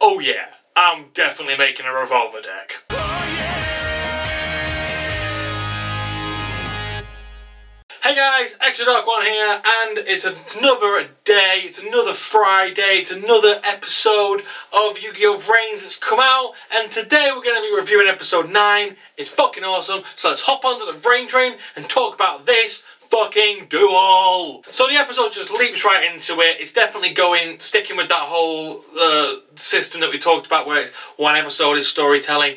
Oh yeah, I'm definitely making a revolver deck. Hey guys, xthedarkone here, and it's another day, it's another Friday, it's another episode of Yu-Gi-Oh! VRains that's come out, and today we're going to be reviewing episode 9. It's fucking awesome, so let's hop onto the Vrain train and talk about this fucking duel. So the episode just leaps right into it. It's definitely sticking with that whole system that we talked about, where it's one episode is storytelling,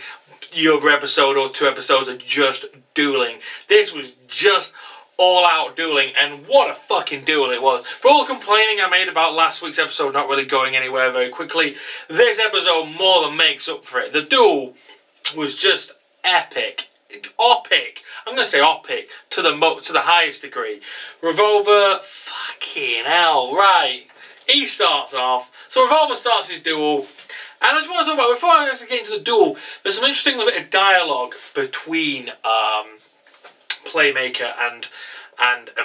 the other episode or 2 episodes are just dueling. This was just all-out dueling, and what a fucking duel it was. For all the complaining I made about last week's episode not really going anywhere very quickly, this episode more than makes up for it. The duel was just epic. Opic. I'm going to say opic to the highest degree. Revolver, fucking hell, right. He starts off. So Revolver starts his duel. And I just want to talk about, before I actually get into the duel, there's some interesting little bit of dialogue between Playmaker and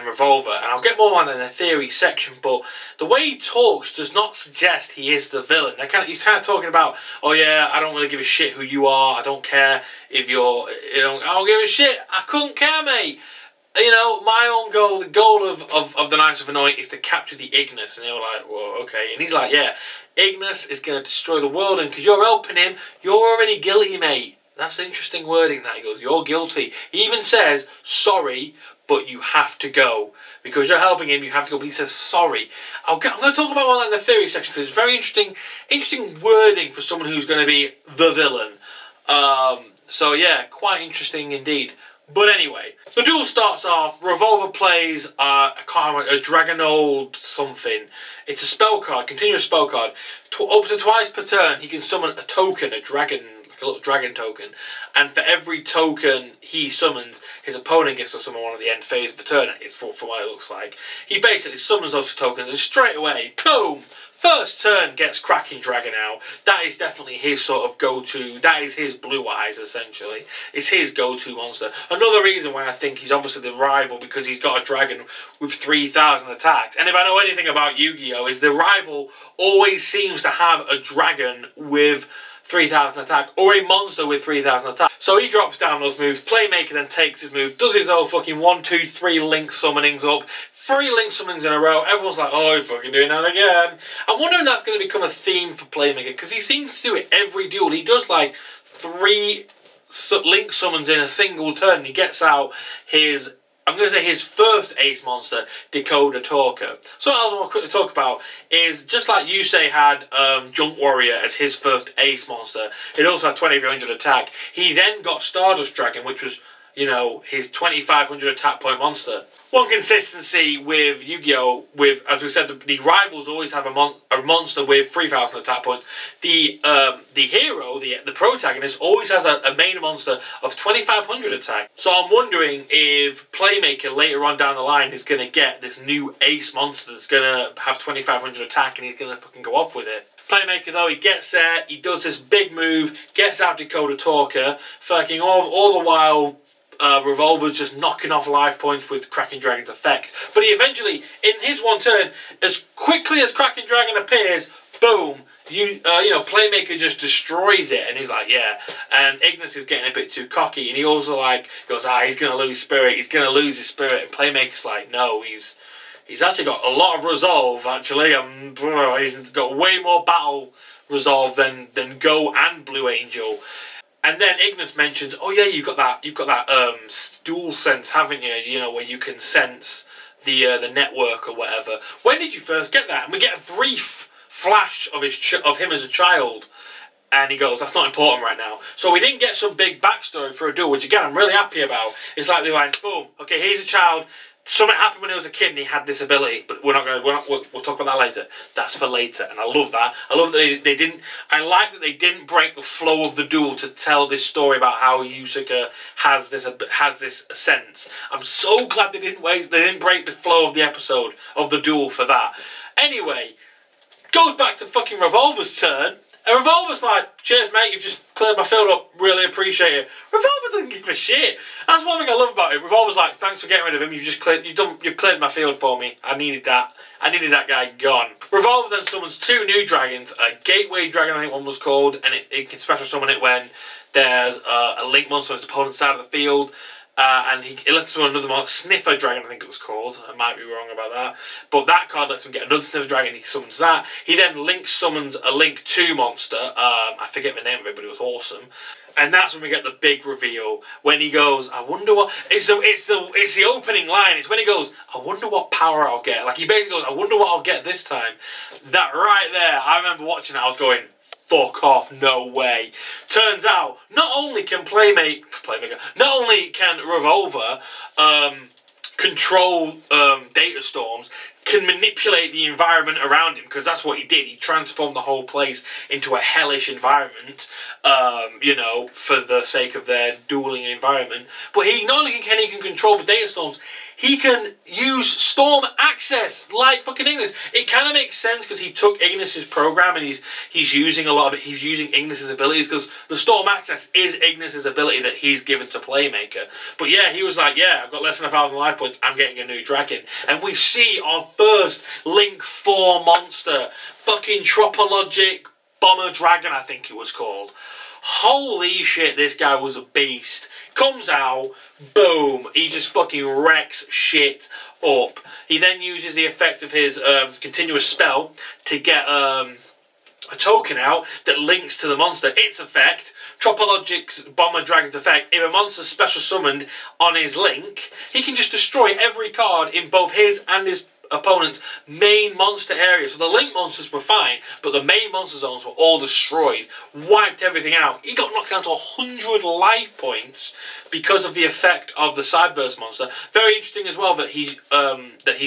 Revolver, and I'll get more on in the theory section, but the way he talks does not suggest he is the villain. He's kind of talking about, oh yeah, I don't really give a shit who you are, I don't care if you're, I don't give a shit, I couldn't care, mate. You know, my own goal, the goal of the Knights of the Night is to capture the Ignis, and they were like, well, okay, and he's like, yeah, Ignis is going to destroy the world, and because you're helping him, you're already guilty, mate. That's interesting wording that. He goes, you're guilty. He even says, sorry, but you have to go. Because you're helping him, you have to go. But he says, sorry. I'm going to talk about all that in the theory section, because it's very interesting wording for someone who's going to be the villain. So yeah, quite interesting indeed. But anyway, the duel starts off. Revolver plays a Dragonold something. It's a spell card, continuous spell card. Up to twice per turn, he can summon a token, a dragon, like a little dragon token, and for every token he summons, his opponent gets to summon one at the end phase of the turn. It's for what it looks like. He basically summons those tokens, and straight away, boom! First turn gets Cracking Dragon out. That is definitely his sort of go-to. That is his blue eyes, essentially. It's his go-to monster. Another reason why I think he's obviously the rival, because he's got a dragon with 3,000 attacks. And if I know anything about Yu-Gi-Oh! Is the rival always seems to have a dragon with 3,000 attack, or a monster with 3,000 attack. So he drops down those moves. Playmaker then takes his move, does his old fucking 1, 2, 3 link summonings up. 3 link summons in a row. Everyone's like, oh, he's fucking doing that again. I'm wondering if that's going to become a theme for Playmaker, because he seems to do it every duel. He does like 3 link summons in a single turn. He gets out his, I'm going to say his first ace monster, Decoder Talker. So what else I want to quickly talk about is, just like Yusei had Junk Warrior as his first ace monster, it also had 2,300 attack. He then got Stardust Dragon, which was, you know, his 2,500 attack point monster. One consistency with Yu-Gi-Oh! With, as we said, the rivals always have a monster with 3,000 attack points. The hero, the protagonist, always has a main monster of 2,500 attack. So I'm wondering if Playmaker later on down the line is going to get this new ace monster that's going to have 2,500 attack, and he's going to fucking go off with it. Playmaker, though, he gets there, he does this big move, gets out Decoder Talker, fucking all the while Revolver's just knocking off life points with Cracking Dragon's effect. But he eventually, in his one turn, as quickly as Cracking Dragon appears, boom, you know, Playmaker just destroys it, and he's like, yeah. And Ignis is getting a bit too cocky, and he also like goes, he's gonna lose spirit, he's gonna lose his spirit, and Playmaker's like, no, he's actually got a lot of resolve. Actually, he's got way more battle resolve than Go and Blue Angel. And then Ignis mentions, oh yeah, you've got that dual sense, haven't you? You know, where you can sense the network or whatever. When did you first get that? And we get a brief flash of him as a child, and he goes, that's not important right now. So we didn't get some big backstory for a duel, which again I'm really happy about. It's like they went, boom, okay, he's a child. Something happened when he was a kid and he had this ability, but we'll talk about that later. That's for later, and I love that. I love that they didn't. I like that they didn't break the flow of the duel to tell this story about how Yusuke has this sense. I'm so glad they didn't break the flow of the episode of the duel for that. Anyway, goes back to fucking Revolver's turn, And Revolver's like, cheers mate, you've just cleared my field up, really appreciate it. Revolver doesn't give a shit. That's one thing I love about him. Revolver's like, thanks for getting rid of him, you've cleared my field for me. I needed that. I needed that guy gone. Revolver then summons 2 new dragons, a Gateway Dragon I think one was called, and it can special summon it when there's a link monster on his opponent's side of the field. And it lets him another one, Sniffer Dragon I think it was called. I might be wrong about that. But that card lets him get another Sniffer Dragon, he summons that. He then summons a Link 2 monster. I forget the name of it, but it was awesome. And that's when we get the big reveal. When he goes, I wonder what... It's the opening line. It's when he goes, I wonder what power I'll get. Like, he basically goes, I wonder what I'll get this time. That right there, I remember watching it, I was going... Fuck off, no way. Turns out, not only can Playmaker, not only can Revolver control data storms, can manipulate the environment around him, because that's what he did. He transformed the whole place into a hellish environment, you know, for the sake of their dueling environment. But he not only can he control the data storms, he can use Storm Access like fucking Ignis. It kind of makes sense because he took Ignis's program and he's using a lot of it. He's using Ignis's abilities because the Storm Access is Ignis's ability that he's given to Playmaker. But yeah, he was like, yeah, I've got less than 1,000 life points. I'm getting a new dragon, and we see our first Link 4 monster, fucking Tropologic Bomber Dragon, I think it was called. Holy shit, this guy was a beast. Comes out, boom, he just fucking wrecks shit up. He then uses the effect of his continuous spell to get a token out that links to the monster. Its effect, Tropologic's Bomber Dragon's effect, if a monster's special summoned on his link, he can just destroy every card in both his and his opponent's main monster area. So the link monsters were fine, but the main monster zones were all destroyed, wiped everything out. He got knocked down to 100 life points because of the effect of the Sideverse monster. Very interesting as well that he's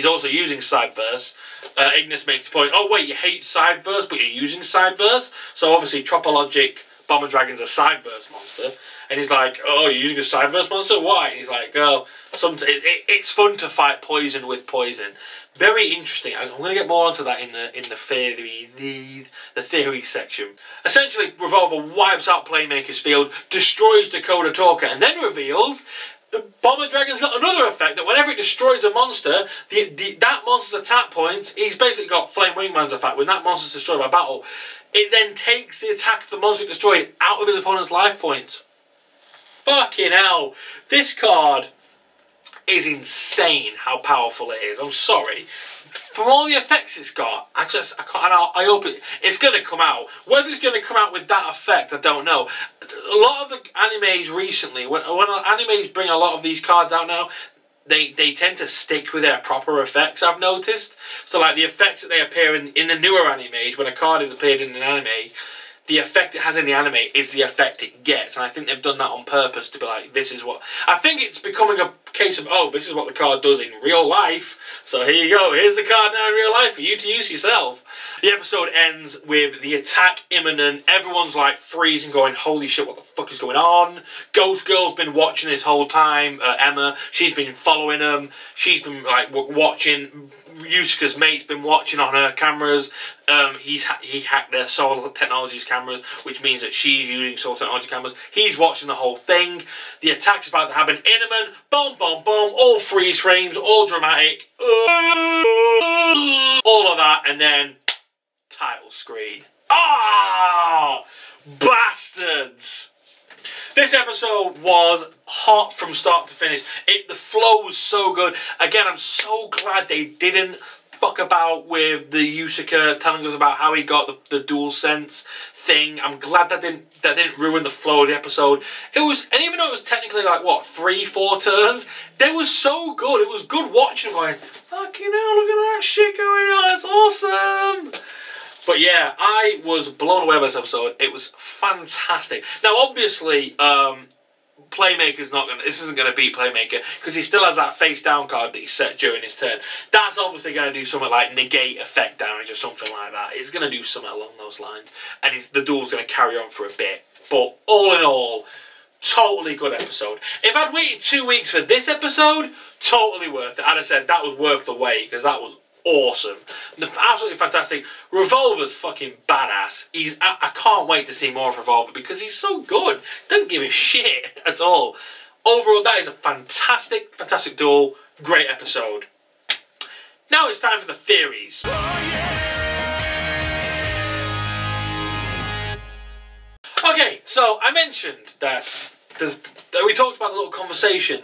also using Sideverse. Ignis makes the point, oh wait, you hate Sideverse, but you're using Sideverse? So obviously Tropologic Bomber Dragon's a Sideverse monster. And he's like, oh, you're using a Sideverse monster? Why? And he's like, oh, it's fun to fight poison with poison. Very interesting. I'm going to get more onto that in the theory section. Essentially, Revolver wipes out Playmaker's field, destroys Dakota Talker, and then reveals the Bomber Dragon's got another effect that whenever it destroys a monster, that monster's attack points, he's basically got Flame Wingman's effect. When that monster's destroyed by battle, it then takes the attack of the monster it destroyed out of his opponent's life points. Fucking hell. This card is insane how powerful it is. I'm sorry. From all the effects it's got, I can't, I hope it's going to come out. Whether it's going to come out with that effect, I don't know. A lot of the animes recently, when animes bring a lot of these cards out now, they tend to stick with their proper effects, I've noticed. So like the effects that they appear in the newer animes, when a card has appeared in an anime, the effect it has in the anime is the effect it gets. And I think they've done that on purpose to be like, this is what... I think it's becoming a case of, oh, this is what the card does in real life. So here you go, here's the card now in real life for you to use yourself. The episode ends with the attack imminent. Everyone's like freezing, going, holy shit, what the fuck is going on? Ghost Girl's been watching this whole time. Emma, she's been following them. She's been like watching. Yusuke's mate's been watching on her cameras. He hacked their Soul Technologies cameras, which means that she's using Soul Technology cameras. He's watching the whole thing. The attack's about to happen. Imminent. Boom, boom, boom. All freeze frames. All dramatic. All of that. And then title screen. Ah! Bastards! This episode was hot from start to finish. The flow was so good. Again, I'm so glad they didn't fuck about with the Yusuke telling us about how he got the dual sense thing. I'm glad that didn't ruin the flow of the episode. And even though it was technically like what, 3-4 turns, they was so good. It was good watching, going, fucking hell, look at that shit going on. It's awesome. But yeah, I was blown away by this episode. It was fantastic. Now, obviously, Playmaker's not gonna. This isn't gonna beat Playmaker because he still has that face down card that he set during his turn. That's obviously gonna do something like negate effect damage or something like that. It's gonna do something along those lines, and the duel's gonna carry on for a bit. But all in all, totally good episode. If I'd waited 2 weeks for this episode, totally worth it. I'd have said that was worth the wait because that was awesome. Absolutely fantastic. Revolver's fucking badass. I can't wait to see more of Revolver because he's so good. Doesn't give a shit at all. Overall, that is a fantastic, fantastic duel. Great episode. Now it's time for the theories. Okay, so I mentioned that we talked about the little conversation,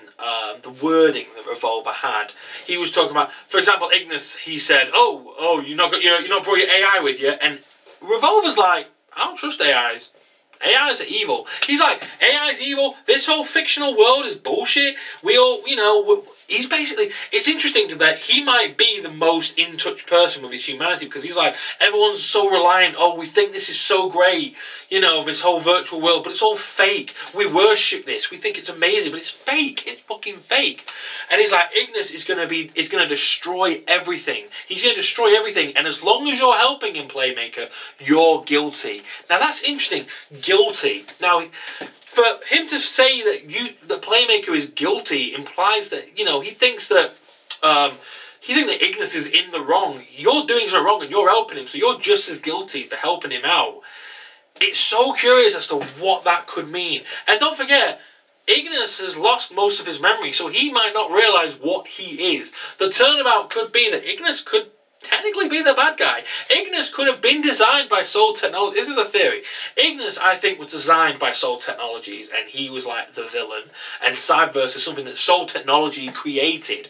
the wording that Revolver had. He was talking about, for example, Ignis. He said, "Oh, you not brought your AI with you," and Revolver's like, "I don't trust AIs. AIs are evil." He's like, "AI's evil. This whole fictional world is bullshit. We all, he's basically, it's interesting that he might be the most in touch person with his humanity because he's like, everyone's so reliant. Oh, we think this is so great, this whole virtual world, but it's all fake. We worship this. We think it's amazing, but it's fake. It's fucking fake." And he's like, Ignis is going to destroy everything. He's going to destroy everything. And as long as you're helping him, Playmaker, you're guilty. Now that's interesting. Guilty. Now, for him to say that Playmaker is guilty implies that, he thinks that Ignis is in the wrong. You're doing something wrong and you're helping him, so you're just as guilty for helping him out. It's so curious as to what that could mean. And don't forget, Ignis has lost most of his memory, so he might not realise what he is. The turnabout could be that Ignis could technically be the bad guy. Ignis could have been designed by Soul Technology. This is a theory. Ignis, I think, was designed by Soul Technologies, and he was like the villain. And Cyberverse is something that Soul Technology created.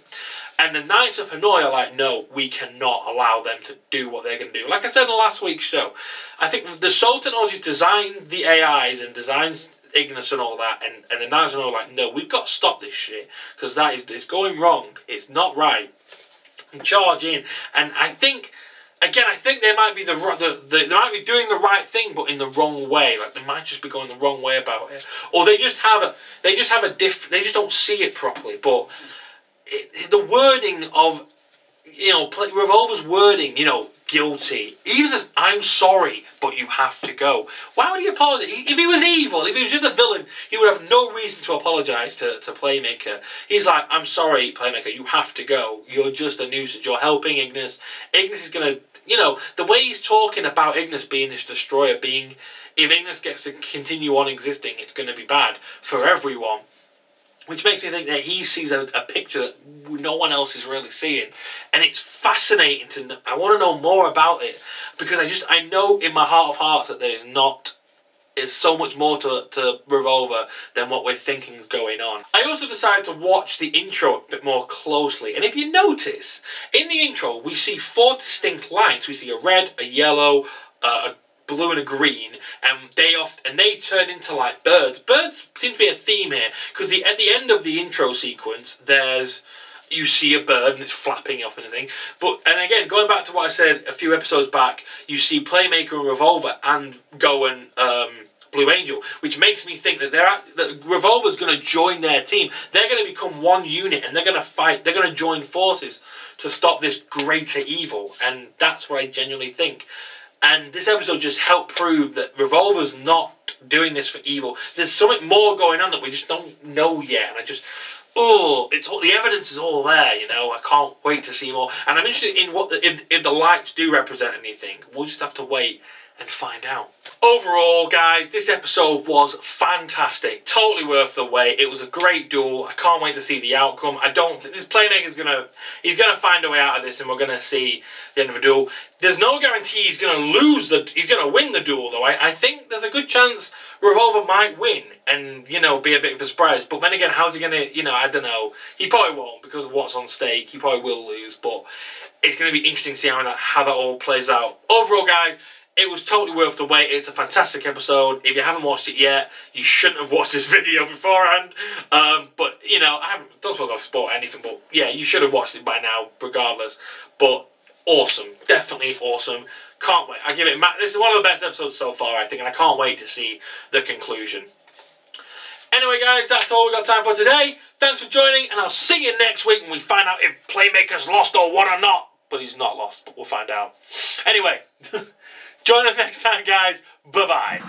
And the Knights of Hanoi are like, no, we cannot allow them to do what they're going to do. Like I said in last week's show, I think the Soul Technology designed the AIs and designed Ignis and all that, and the Knights of Hanoi are like, no, we've got to stop this shit, because it's going wrong. It's not right. And charge in. And I think they might be they might be doing the right thing, but in the wrong way. Like they might just be going the wrong way about it, or they just don't see it properly. But the wording of Revolver's wording, guilty. He even says, "I'm sorry, but you have to go." Why would he apologize? If he was evil, if he was just a villain, he would have no reason to apologize to Playmaker. He's like, "I'm sorry, Playmaker, you have to go. You're just a nuisance. You're helping Ignis. Ignis is gonna, the way he's talking about Ignis being this destroyer, if Ignis gets to continue on existing, it's gonna be bad for everyone." Which makes me think that he sees a picture that no one else is really seeing. And it's fascinating I want to know more about it. Because I know in my heart of hearts that there's so much more to Revolver than what we're thinking is going on. I also decided to watch the intro a bit more closely. And if you notice, in the intro we see 4 distinct lights. We see a red, a yellow, a blue and a green, and they turn into like birds. Birds seem to be a theme here, because at the end of the intro sequence, you see a bird and it's flapping up and everything. And again, going back to what I said a few episodes back, you see Playmaker and Revolver and Blue Angel, which makes me think that Revolver's going to join their team. They're going to become one unit and they're going to fight. They're going to join forces to stop this greater evil, and that's what I genuinely think. And this episode just helped prove that Revolver's not doing this for evil. There's something more going on that we just don't know yet. And the evidence is all there, I can't wait to see more. And I'm interested in if the lights do represent anything. We'll just have to wait and find out. Overall, guys, this episode was fantastic. Totally worth the wait. It was a great duel. I can't wait to see the outcome. I don't think this Playmaker's he's gonna find a way out of this, and we're gonna see the end of the duel. There's no guarantee he's gonna he's gonna win the duel, though. I think there's a good chance Revolver might win and, be a bit of a surprise. But then again, how's he gonna, I don't know. He probably won't because of what's on stake. He probably will lose, but it's gonna be interesting to see how that all plays out. Overall, guys, it was totally worth the wait. It's a fantastic episode. If you haven't watched it yet, you shouldn't have watched this video beforehand. But, don't suppose I've spoiled anything, but yeah, you should have watched it by now, regardless. But awesome. Definitely awesome. Can't wait. I give it, this is one of the best episodes so far, I think, and I can't wait to see the conclusion. Anyway, guys, that's all we've got time for today. Thanks for joining, and I'll see you next week when we find out if Playmaker's lost or what or not. But he's not lost, but we'll find out. Anyway, join us next time, guys. Bye-bye.